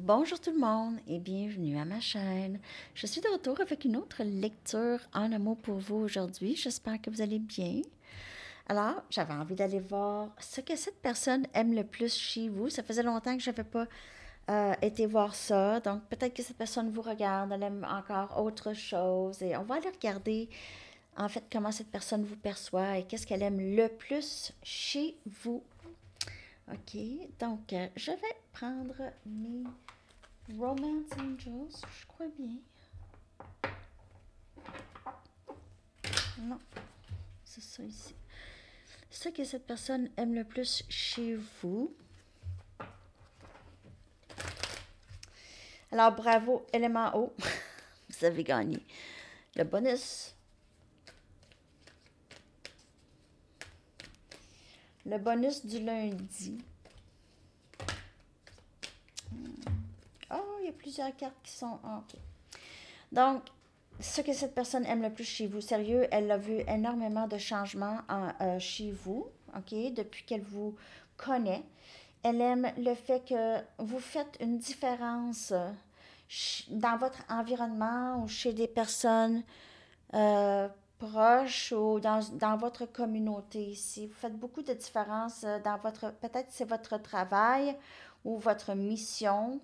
Bonjour tout le monde et bienvenue à ma chaîne. Je suis de retour avec une autre lecture en amour pour vous aujourd'hui. J'espère que vous allez bien. Alors, j'avais envie d'aller voir ce que cette personne aime le plus chez vous. Ça faisait longtemps que je n'avais pas été voir ça. Donc, peut-être que cette personne vous regarde, elle aime encore autre chose. Et on va aller regarder, en fait, comment cette personne vous perçoit et qu'est-ce qu'elle aime le plus chez vous. OK, donc je vais prendre mes Romance Angels, je crois bien. Non, c'est ça ici. Ce que cette personne aime le plus chez vous. Alors, bravo, élément O. Vous avez gagné. Le bonus. Le bonus du lundi. Oh, il y a plusieurs cartes qui sont... OK. Donc, ce que cette personne aime le plus chez vous, sérieux, elle a vu énormément de changements chez vous, OK, depuis qu'elle vous connaît. Elle aime le fait que vous faites une différence dans votre environnement ou chez des personnes proches ou dans votre communauté ici. Vous faites beaucoup de différences dans votre, peut-être c'est votre travail ou votre mission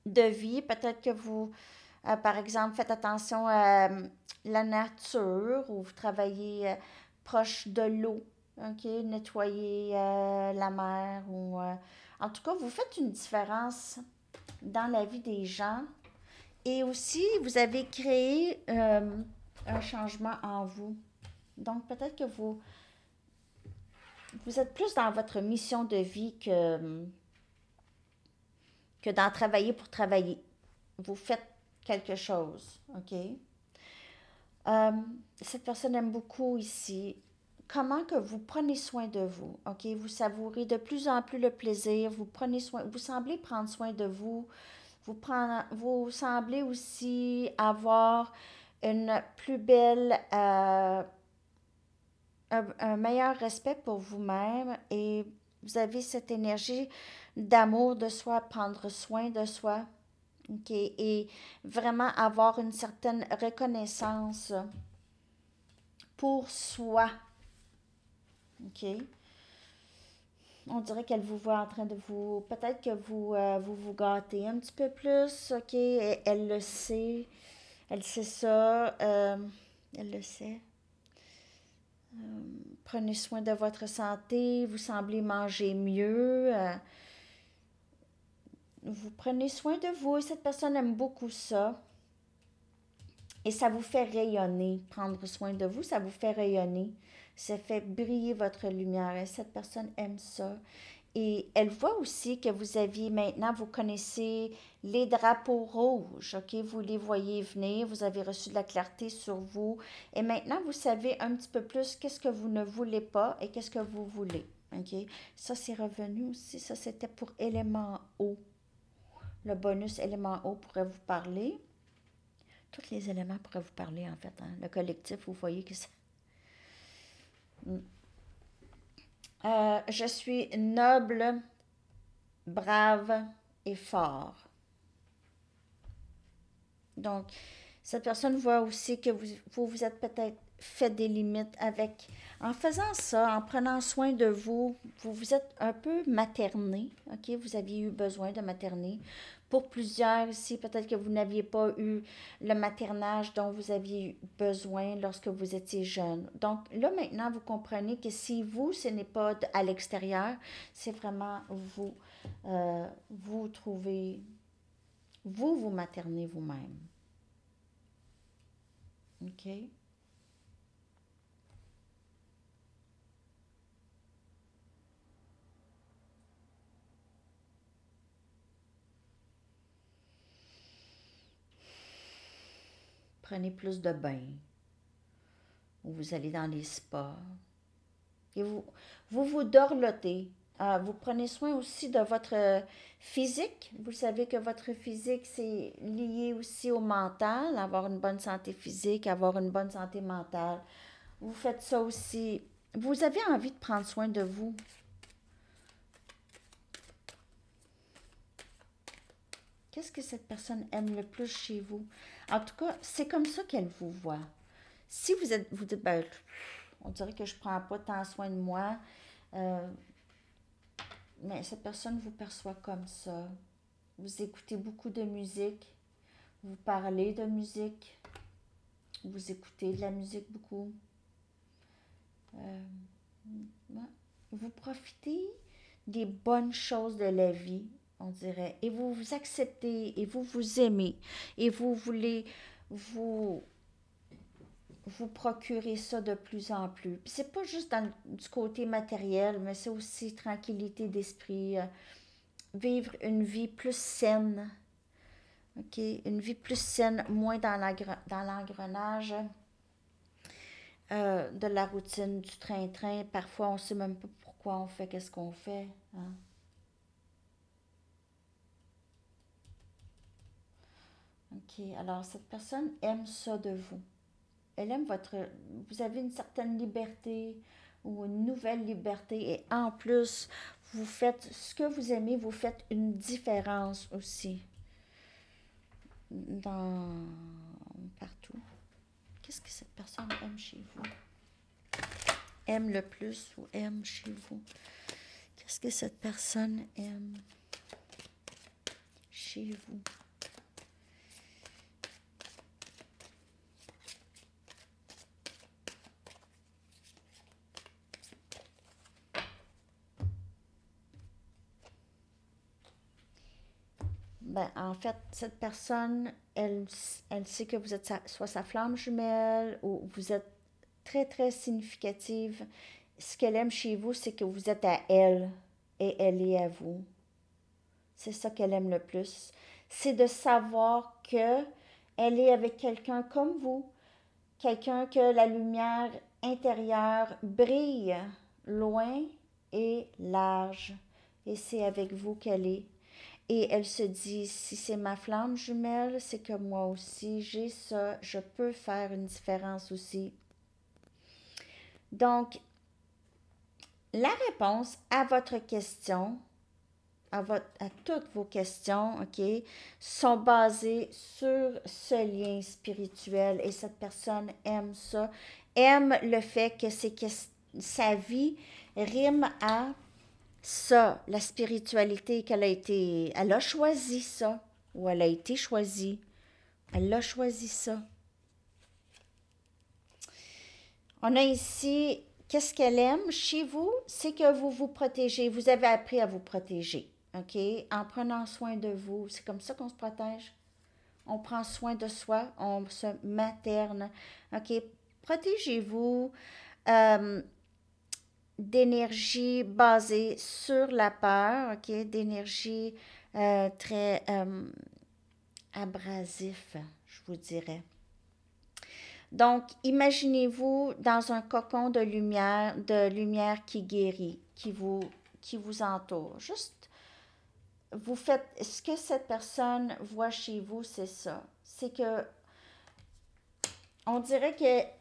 de vie. Peut-être que vous, par exemple, faites attention à la nature ou vous travaillez proche de l'eau, ok, nettoyer la mer ou... en tout cas, vous faites une différence dans la vie des gens et aussi vous avez créé un changement en vous. Donc peut-être que vous êtes plus dans votre mission de vie que d'en travailler pour travailler. Vous faites quelque chose, ok? Euh, cette personne aime beaucoup ici comment que vous prenez soin de vous, ok? Vous savourez de plus en plus le plaisir, vous prenez soin, vous semblez prendre soin de vous, vous semblez aussi avoir une plus belle, un meilleur respect pour vous-même et vous avez cette énergie d'amour de soi, prendre soin de soi, ok? Et vraiment avoir une certaine reconnaissance pour soi, ok? On dirait qu'elle vous voit en train de vous... Peut-être que vous gâtez un petit peu plus, ok? Et elle le sait. Elle sait ça. Elle le sait. Prenez soin de votre santé. Vous semblez manger mieux. Vous prenez soin de vous. Et cette personne aime beaucoup ça. Et ça vous fait rayonner. Prendre soin de vous, ça vous fait rayonner. Ça fait briller votre lumière. Et cette personne aime ça. Et elle voit aussi que vous aviez maintenant, vous connaissez les drapeaux rouges, ok? Vous les voyez venir, vous avez reçu de la clarté sur vous. Et maintenant, vous savez un petit peu plus qu'est-ce que vous ne voulez pas et qu'est-ce que vous voulez, ok? Ça, c'est revenu aussi. Ça, c'était pour élément eau. Le bonus élément eau pourrait vous parler. Tous les éléments pourraient vous parler, en fait, hein? Le collectif, vous voyez que ça... je suis noble, brave et fort. Donc, cette personne voit aussi que vous êtes peut-être fait des limites avec... En faisant ça, en prenant soin de vous, vous vous êtes un peu materné, ok? Vous aviez eu besoin de materner. Pour plusieurs ici, peut-être que vous n'aviez pas eu le maternage dont vous aviez eu besoin lorsque vous étiez jeune. Donc là, maintenant, vous comprenez que si vous, ce n'est pas à l'extérieur, c'est vraiment vous. Vous trouvez... vous maternez vous-même. OK? Prenez plus de bains. Ou vous allez dans les spas. Et vous dorlotez. Vous prenez soin aussi de votre physique. Vous savez que votre physique, c'est lié aussi au mental. Avoir une bonne santé physique, avoir une bonne santé mentale. Vous faites ça aussi. Vous avez envie de prendre soin de vous. Qu'est-ce que cette personne aime le plus chez vous? En tout cas, c'est comme ça qu'elle vous voit. Si vous dites, ben, on dirait que je ne prends pas tant soin de moi, euh, mais cette personne vous perçoit comme ça. Vous écoutez beaucoup de musique, vous parlez de musique, vous écoutez de la musique beaucoup. Euh, ouais. Vous profitez des bonnes choses de la vie, on dirait, et vous vous acceptez, et vous vous aimez, et vous voulez vous, vous procurer ça de plus en plus. Puis c'est pas juste du côté matériel, mais c'est aussi tranquillité d'esprit, vivre une vie plus saine, ok, une vie plus saine, moins dans l'engrenage de la routine, du train-train. Parfois, on ne sait même pas pourquoi on fait, qu'est-ce qu'on fait. Hein? Ok, alors cette personne aime ça de vous. Elle aime votre... Vous avez une certaine liberté ou une nouvelle liberté et en plus, vous faites ce que vous aimez, vous faites une différence aussi dans partout. Qu'est-ce que cette personne aime chez vous? Aime le plus ou aime chez vous? Qu'est-ce que cette personne aime chez vous? Ben, en fait, cette personne, elle sait que vous êtes soit sa flamme jumelle ou vous êtes très, très significative. Ce qu'elle aime chez vous, c'est que vous êtes à elle et elle est à vous. C'est ça qu'elle aime le plus. C'est de savoir que elle est avec quelqu'un comme vous, quelqu'un que la lumière intérieure brille loin et large. Et c'est avec vous qu'elle est. Et elle se dit, si c'est ma flamme jumelle, c'est que moi aussi, j'ai ça, je peux faire une différence aussi. Donc, la réponse à votre question, à toutes vos questions, OK, sont basées sur ce lien spirituel. Et cette personne aime ça, aime le fait que sa vie rime à ça, la spiritualité elle a choisi ça, ou elle a été choisie, elle a choisi ça. On a ici, qu'est-ce qu'elle aime chez vous? C'est que vous vous protégez, vous avez appris à vous protéger, ok? En prenant soin de vous, c'est comme ça qu'on se protège. On prend soin de soi, on se materne, ok? Protégez-vous. Euh, d'énergie basée sur la peur, ok, d'énergie très abrasif, je vous dirais. Donc, imaginez-vous dans un cocon de lumière qui guérit, qui vous entoure. Juste, vous faites, ce que cette personne voit chez vous, c'est ça. C'est que, on dirait que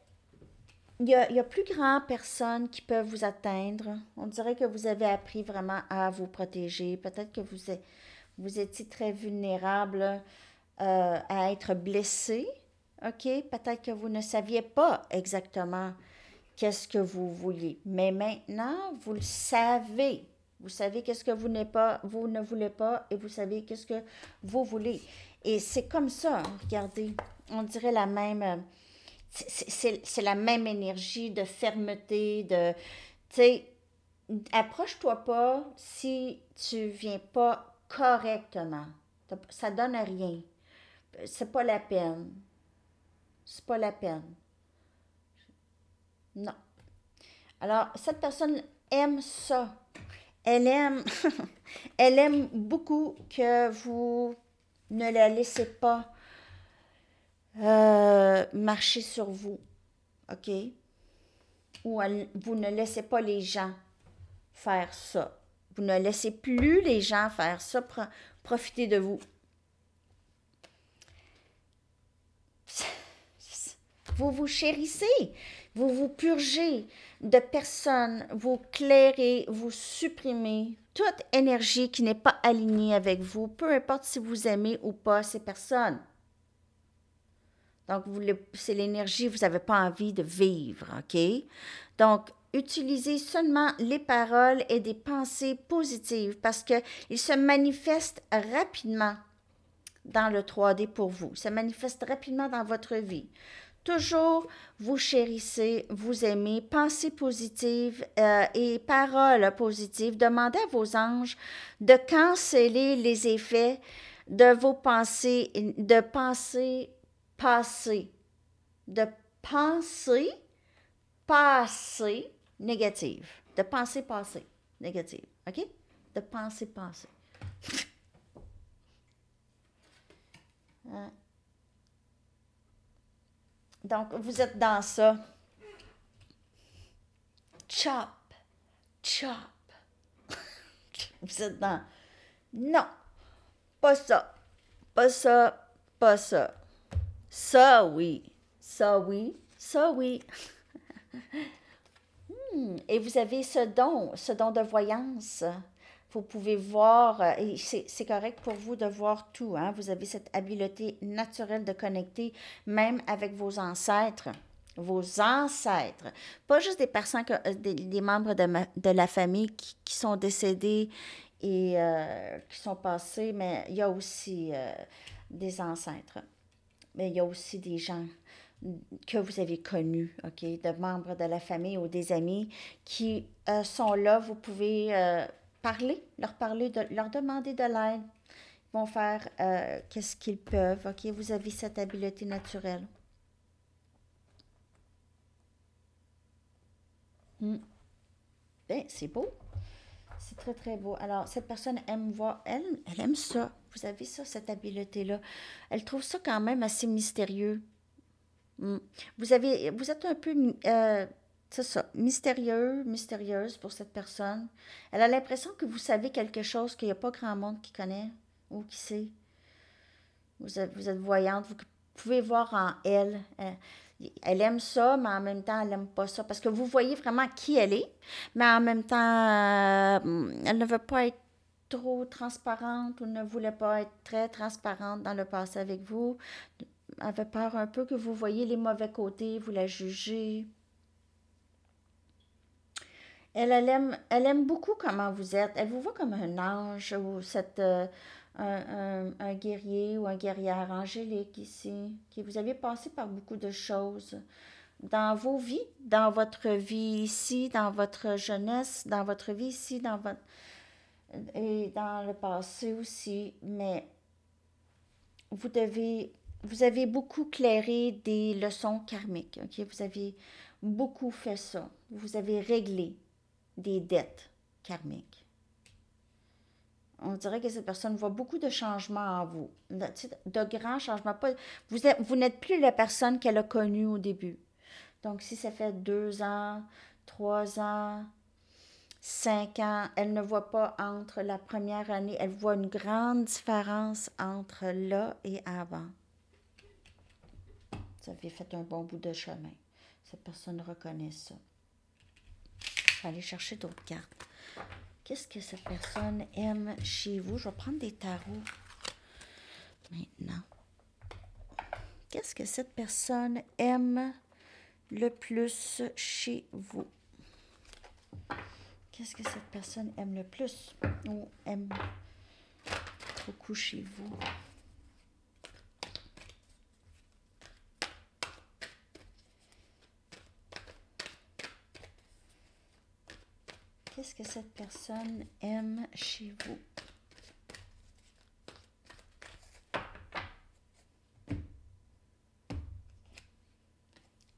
il y a plus grand personne qui peuvent vous atteindre. On dirait que vous avez appris vraiment à vous protéger. Peut-être que vous étiez très vulnérable à être blessé. OK? Peut-être que vous ne saviez pas exactement qu'est-ce que vous vouliez. Mais maintenant, vous le savez. Vous savez qu'est-ce que vous ne voulez pas et vous savez qu'est-ce que vous voulez. Et c'est comme ça, hein, regardez. On dirait la même c'est la même énergie de fermeté, tu sais, approche-toi pas si tu viens pas correctement. Ça donne rien. C'est pas la peine. C'est pas la peine. Non. Alors, cette personne aime ça. Elle aime, elle aime beaucoup que vous ne la laissez pas marcher sur vous. OK? Ou vous ne laissez pas les gens faire ça. Vous ne laissez plus les gens faire ça, profiter de vous. Vous vous chérissez. Vous vous purgez de personnes, vous clairez, vous supprimez toute énergie qui n'est pas alignée avec vous, peu importe si vous aimez ou pas ces personnes. Donc, c'est l'énergie que vous n'avez pas envie de vivre, OK? Donc, utilisez seulement les paroles et des pensées positives parce qu'ils se manifestent rapidement dans le 3D pour vous. Ça manifeste rapidement dans votre vie. Toujours vous chérissez, vous aimez, pensées positives et paroles positives. Demandez à vos anges de canceller les effets de vos pensées, de pensées passées, de pensées passées négatives, de pensées passées négatives, OK? De pensées passées. Donc, vous êtes dans ça. Chop, chop. Vous êtes dans... Non, pas ça, pas ça, pas ça. Ça, oui. Ça, oui. Ça, oui. Et vous avez ce don de voyance. Vous pouvez voir, et c'est correct pour vous de voir tout. Hein? Vous avez cette habileté naturelle de connecter, même avec vos ancêtres. Vos ancêtres. Pas juste des personnes, des membres de la famille qui sont décédés et qui sont passés, mais il y a aussi des ancêtres. Mais il y a aussi des gens que vous avez connus, OK, de membres de la famille ou des amis qui sont là. Vous pouvez parler, leur demander de l'aide. Ils vont faire qu'est-ce qu'ils peuvent, OK? Vous avez cette habileté naturelle. Bien, c'est beau. C'est très, très beau. Alors, cette personne aime voir, elle aime ça. Vous avez ça, cette habileté-là. Elle trouve ça quand même assez mystérieux. Vous êtes un peu, c'est ça, mystérieuse pour cette personne. Elle a l'impression que vous savez quelque chose qu'il n'y a pas grand monde qui connaît ou qui sait. Vous êtes voyante, vous pouvez voir en elle. Elle aime ça, mais en même temps, elle n'aime pas ça. Parce que vous voyez vraiment qui elle est, mais en même temps, elle ne veut pas être trop transparente ou ne voulait pas être très transparente dans le passé avec vous. Elle avait peur un peu que vous voyez les mauvais côtés, vous la jugez. Elle aime beaucoup comment vous êtes. Elle vous voit comme un ange ou un guerrier ou un guerrière angélique ici, qui vous avez passé par beaucoup de choses dans vos vies, dans votre vie ici, dans votre jeunesse, dans votre vie ici, et dans le passé aussi. Mais vous vous avez beaucoup clairé des leçons karmiques, ok? Vous avez beaucoup fait ça. Vous avez réglé des dettes karmiques. On dirait que cette personne voit beaucoup de changements en vous, de grands changements. Vous n'êtes plus la personne qu'elle a connue au début. Donc, si ça fait 2 ans, 3 ans, 5 ans, elle ne voit pas entre la première année, elle voit une grande différence entre là et avant. Vous avez fait un bon bout de chemin. Cette personne reconnaît ça. Je vais aller chercher d'autres cartes. Qu'est-ce que cette personne aime chez vous? Je vais prendre des tarots maintenant. Qu'est-ce que cette personne aime le plus chez vous? Qu'est-ce que cette personne aime le plus ou aime beaucoup chez vous? Qu'est-ce que cette personne aime chez vous?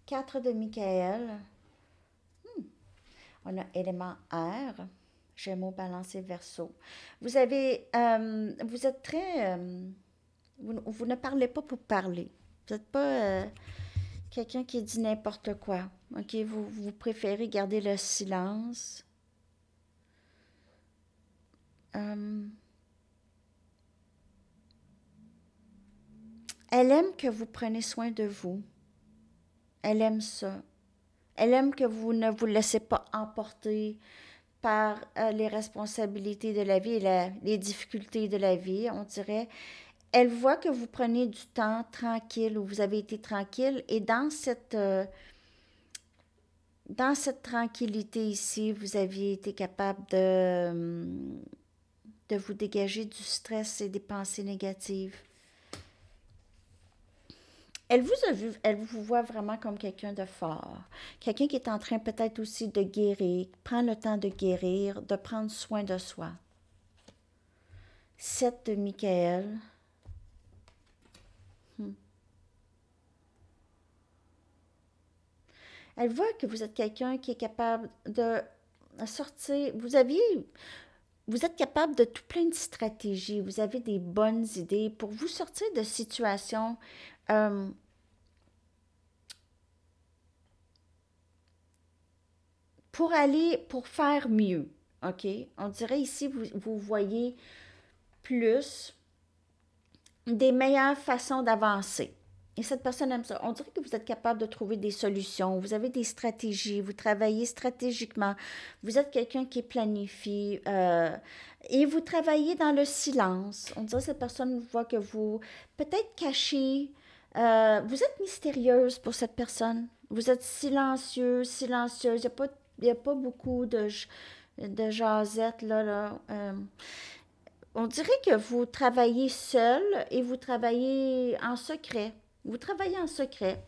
Quatre de Michael. On a élément air. Gémeaux, Balance et Verseau. Vous êtes très... vous ne parlez pas pour parler. Vous n'êtes pas quelqu'un qui dit n'importe quoi. OK? Vous préférez garder le silence. Elle aime que vous preniez soin de vous. Elle aime ça. Elle aime que vous ne vous laissez pas emporter par les responsabilités de la vie et les difficultés de la vie, on dirait. Elle voit que vous prenez du temps tranquille, où vous avez été tranquille, et dans cette tranquillité ici, vous aviez été capable de vous dégager du stress et des pensées négatives. Elle vous a vu, elle vous voit vraiment comme quelqu'un de fort, quelqu'un qui est en train peut-être aussi de guérir, prend le temps de guérir, de prendre soin de soi. 7 de Michael. Elle voit que vous êtes quelqu'un qui est capable de sortir. Vous êtes capable de tout plein de stratégies. Vous avez des bonnes idées pour vous sortir de situations pour faire mieux. OK? On dirait ici, vous voyez plus des meilleures façons d'avancer. Et cette personne aime ça. On dirait que vous êtes capable de trouver des solutions. Vous avez des stratégies. Vous travaillez stratégiquement. Vous êtes quelqu'un qui planifie. Et vous travaillez dans le silence. On dirait que cette personne voit que vous, peut-être caché, vous êtes mystérieuse pour cette personne. Vous êtes silencieux, silencieuse. Il n'y a pas beaucoup de jasette, là. On dirait que vous travaillez seul et vous travaillez en secret. Vous travaillez en secret.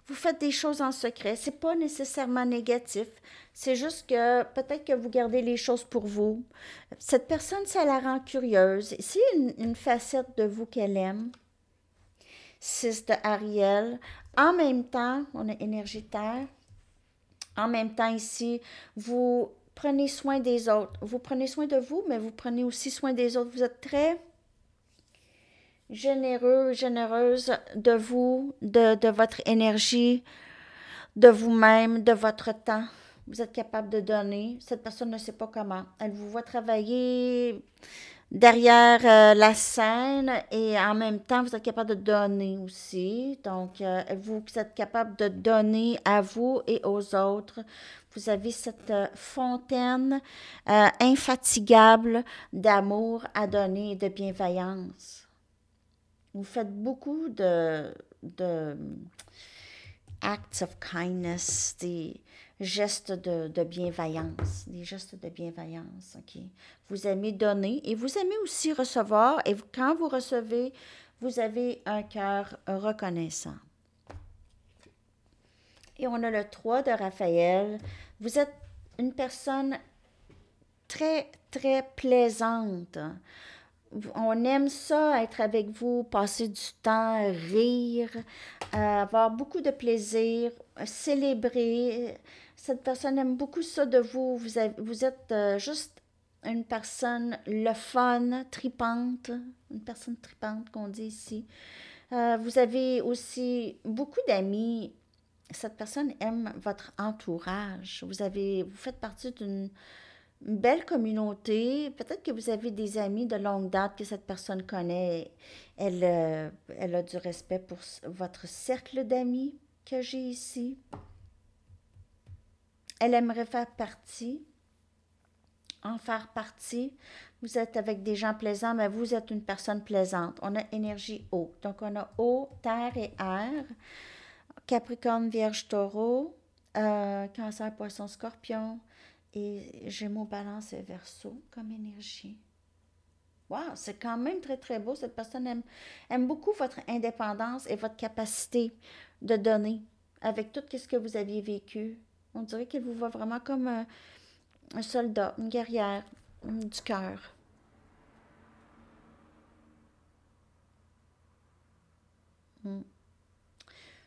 Vous faites des choses en secret. C'est pas nécessairement négatif. C'est juste que peut-être que vous gardez les choses pour vous. Cette personne, ça la rend curieuse. C'est une facette de vous qu'elle aime. 6 de Ariel. En même temps, on a énergie de terre. En même temps, ici, vous prenez soin des autres. Vous prenez soin de vous, mais vous prenez aussi soin des autres. Vous êtes très généreux, généreuse de vous, de votre énergie, de vous-même, de votre temps. Vous êtes capable de donner. Cette personne ne sait pas comment. Elle vous voit travailler derrière la scène et en même temps, vous êtes capable de donner aussi. Donc, vous êtes capable de donner à vous et aux autres. Vous avez cette fontaine infatigable d'amour à donner et de bienveillance. Vous faites beaucoup de acts of kindness, des gestes de bienveillance, des gestes de bienveillance, OK? Vous aimez donner et vous aimez aussi recevoir et quand vous recevez, vous avez un cœur reconnaissant. Et on a le 3 de Raphaël. Vous êtes une personne très, très plaisante. On aime ça, être avec vous, passer du temps, rire, avoir beaucoup de plaisir, célébrer. Cette personne aime beaucoup ça de vous. Vous êtes juste une personne le fun, tripante, une personne tripante qu'on dit ici. Vous avez aussi beaucoup d'amis. Cette personne aime votre entourage. Vous faites partie d'une belle communauté. Peut-être que vous avez des amis de longue date que cette personne connaît. Elle a du respect pour votre cercle d'amis que j'ai ici. Elle aimerait en faire partie. Vous êtes avec des gens plaisants, mais vous êtes une personne plaisante. On a énergie eau. Donc, on a eau, terre et air. Capricorne, Vierge, Taureau, Cancer, Poisson, Scorpion. Et Gémeaux, Balance et Verseau comme énergie. Wow, c'est quand même très, très beau. Cette personne aime beaucoup votre indépendance et votre capacité de donner avec tout ce que vous aviez vécu. On dirait qu'elle vous voit vraiment comme un soldat, une guerrière du cœur.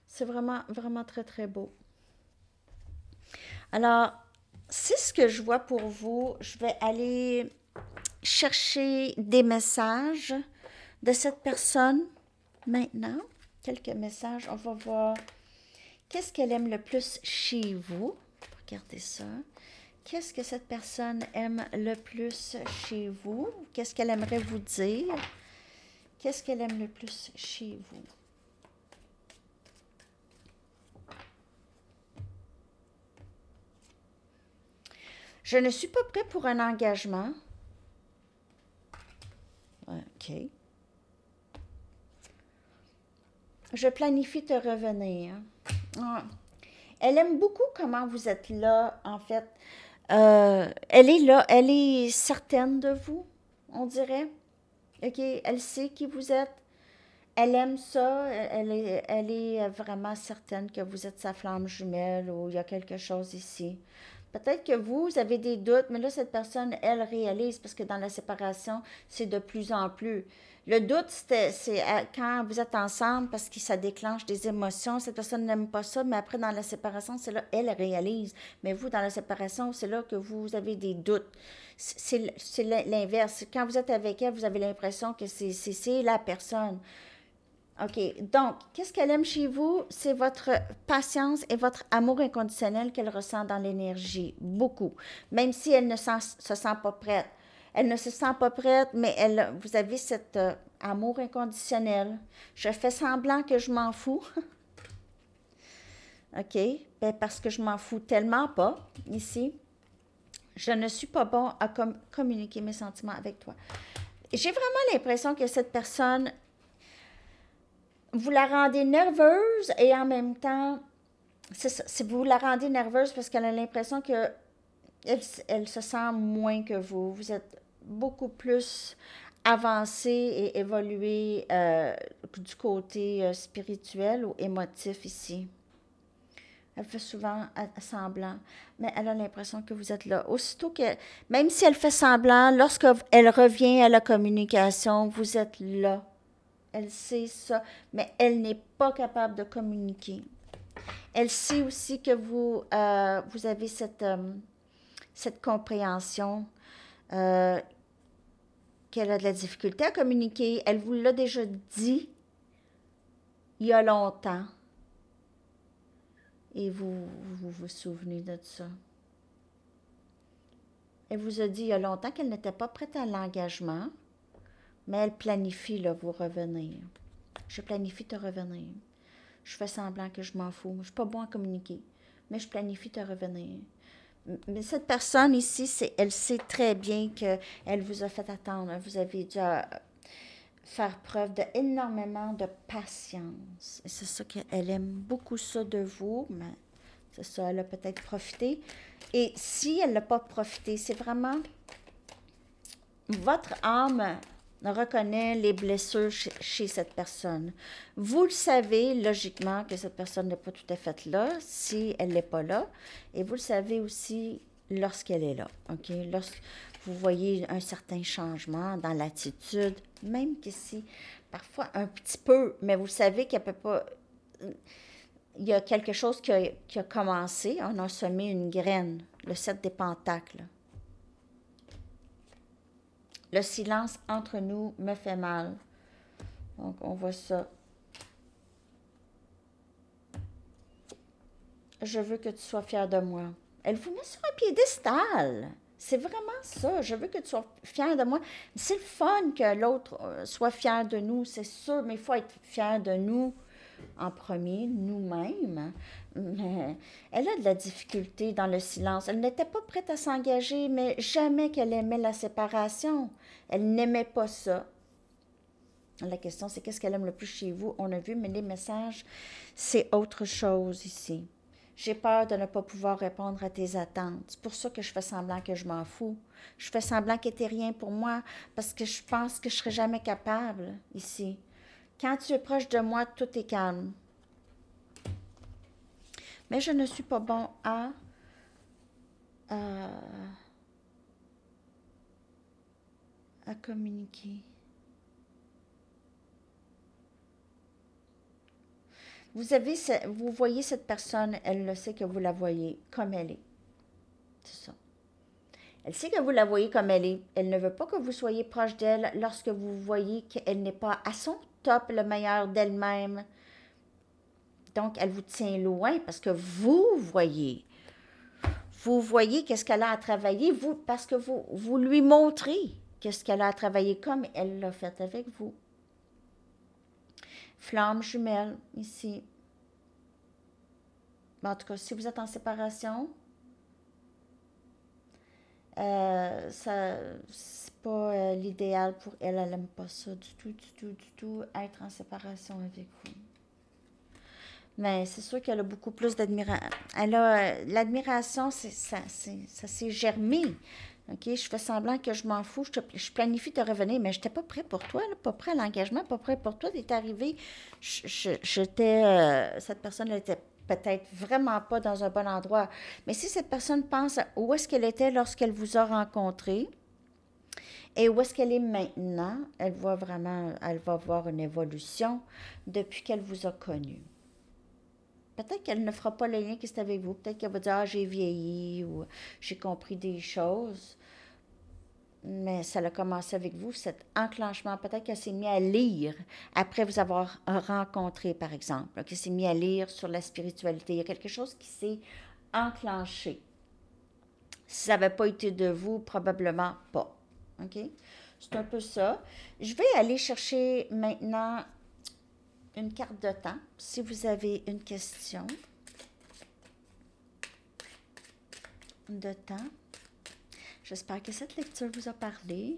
C'est vraiment, vraiment très, très beau. Alors, c'est ce que je vois pour vous. Je vais aller chercher des messages de cette personne maintenant. Quelques messages. On va voir qu'est-ce qu'elle aime le plus chez vous. Regardez ça. Qu'est-ce que cette personne aime le plus chez vous? Qu'est-ce qu'elle aimerait vous dire? Qu'est-ce qu'elle aime le plus chez vous? Je ne suis pas prêt pour un engagement. OK. Je planifie te revenir. Ah. Elle aime beaucoup comment vous êtes là, en fait. Elle est là, elle est certaine de vous, on dirait. OK, elle sait qui vous êtes. Elle aime ça, elle est vraiment certaine que vous êtes sa flamme jumelle ou il y a quelque chose ici. Peut-être que vous avez des doutes, mais là, cette personne, elle réalise parce que dans la séparation, c'est de plus en plus. Le doute, c'est quand vous êtes ensemble parce que ça déclenche des émotions. Cette personne n'aime pas ça, mais après, dans la séparation, c'est là, elle réalise. Mais vous, dans la séparation, c'est là que vous avez des doutes. C'est l'inverse. Quand vous êtes avec elle, vous avez l'impression que c'est la personne. OK. Donc, qu'est-ce qu'elle aime chez vous? C'est votre patience et votre amour inconditionnel qu'elle ressent dans l'énergie. Beaucoup. Même si elle ne se sent pas prête. Elle ne se sent pas prête, mais vous avez cet amour inconditionnel. Je fais semblant que je m'en fous. OK? Ben, parce que je m'en fous tellement pas, ici. Je ne suis pas bon à communiquer mes sentiments avec toi. J'ai vraiment l'impression que cette personne, vous la rendez nerveuse et en même temps, vous la rendez nerveuse parce qu'elle a l'impression que elle se sent moins que vous. Vous êtes beaucoup plus avancé et évolué du côté spirituel ou émotif ici. Elle fait souvent semblant, mais elle a l'impression que vous êtes là. Aussitôt que, même si elle fait semblant, lorsqu'elle revient à la communication, vous êtes là. Elle sait ça, mais elle n'est pas capable de communiquer. Elle sait aussi que vous avez cette compréhension, qu'elle a de la difficulté à communiquer. Elle vous l'a déjà dit il y a longtemps. Et vous souvenez de ça. Elle vous a dit il y a longtemps qu'elle n'était pas prête à l'engagement, mais elle planifie là, vous revenir. Je planifie te revenir. Je fais semblant que je m'en fous. Je ne suis pas bon à communiquer, mais je planifie te revenir. Mais cette personne ici, elle sait très bien qu'elle vous a fait attendre. Vous avez dû faire preuve d'énormément de patience. Et c'est ça qu'elle aime beaucoup ça de vous, mais c'est ça, elle a peut-être profité. Et si elle n'a pas profité, c'est vraiment votre âme reconnaît les blessures chez cette personne. Vous le savez logiquement que cette personne n'est pas tout à fait là si elle n'est pas là. Et vous le savez aussi lorsqu'elle est là. OK? Lorsque vous voyez un certain changement dans l'attitude, même qu'ici, parfois un petit peu, mais vous savez qu'elle ne peut pas. Il y a quelque chose qui a commencé. On a semé une graine, le 7 des pentacles. Le silence entre nous me fait mal. Donc, on voit ça. Je veux que tu sois fier de moi. Elle vous met sur un piédestal. C'est vraiment ça. Je veux que tu sois fier de moi. C'est le fun que l'autre soit fier de nous, c'est sûr, mais il faut être fier de nous en premier, nous-mêmes. Mais elle a de la difficulté dans le silence. Elle n'était pas prête à s'engager, mais jamais qu'elle aimait la séparation. Elle n'aimait pas ça. La question, c'est qu'est-ce qu'elle aime le plus chez vous? On a vu, mais les messages, c'est autre chose ici. J'ai peur de ne pas pouvoir répondre à tes attentes. C'est pour ça que je fais semblant que je m'en fous. Je fais semblant qu'il n'était rien pour moi parce que je pense que je ne serai jamais capable ici. Quand tu es proche de moi, tout est calme. Mais je ne suis pas bon à communiquer. Vous voyez cette personne, elle le sait que vous la voyez comme elle est. C'est ça. Elle sait que vous la voyez comme elle est. Elle ne veut pas que vous soyez proche d'elle lorsque vous voyez qu'elle n'est pas à son top, le meilleur d'elle-même. Donc, elle vous tient loin parce que vous voyez. Vous voyez qu'est-ce qu'elle a à travailler, parce que vous lui montrez qu'est-ce qu'elle a à travailler comme elle l'a fait avec vous. Flamme jumelle, ici. En tout cas, si vous êtes en séparation, Ça, c'est pas l'idéal pour elle. Elle aime pas ça du tout, du tout, du tout, être en séparation avec vous. Mais c'est sûr qu'elle a beaucoup plus d'admiration. Elle a l'admiration, ça s'est germé. OK, je fais semblant que je m'en fous, je planifie de revenir, mais je n'étais pas prêt pour toi, là, pas prêt à l'engagement, pas prêt pour toi. T'es arrivé, j'étais, cette personne n'était peut-être vraiment pas dans un bon endroit. Mais si cette personne pense à où est-ce qu'elle était lorsqu'elle vous a rencontré et où est-ce qu'elle est maintenant, elle voit vraiment, elle va voir une évolution depuis qu'elle vous a connu. Peut-être qu'elle ne fera pas le lien qui est avec vous. Peut-être qu'elle va dire, ah, j'ai vieilli ou j'ai compris des choses. Mais ça a commencé avec vous, cet enclenchement. Peut-être qu'elle s'est mise à lire après vous avoir rencontré, par exemple. Qu'elle s'est mise à lire sur la spiritualité. Il y a quelque chose qui s'est enclenché. Si ça n'avait pas été de vous, probablement pas. OK? C'est un peu ça. Je vais aller chercher maintenant une carte de temps. Si vous avez une question de temps, j'espère que cette lecture vous a parlé.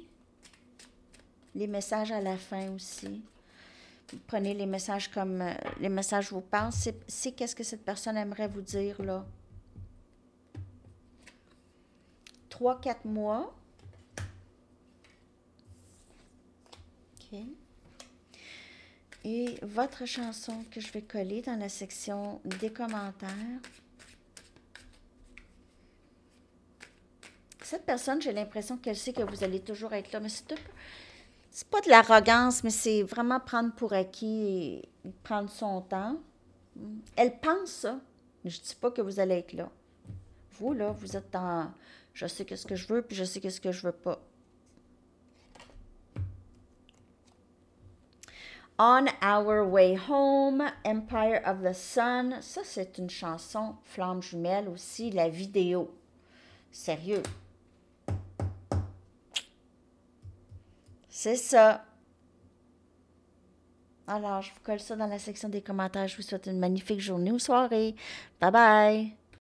Les messages à la fin aussi. Prenez les messages comme les messages vous parlent. C'est qu'est-ce que cette personne aimerait vous dire là. 3-4 mois. OK. Et votre chanson que je vais coller dans la section des commentaires. Cette personne, j'ai l'impression qu'elle sait que vous allez toujours être là, mais c'est pas de l'arrogance, mais c'est vraiment prendre pour acquis et prendre son temps. Elle pense ça. Je dis pas que vous allez être là. Vous, là, vous êtes dans je sais qu'est-ce que je veux, puis je sais qu'est-ce que je veux pas. On Our Way Home, Empire of the Sun. Ça, c'est une chanson Flamme Jumelle aussi, la vidéo. Sérieux. C'est ça. Alors, je vous colle ça dans la section des commentaires. Je vous souhaite une magnifique journée ou soirée. Bye bye.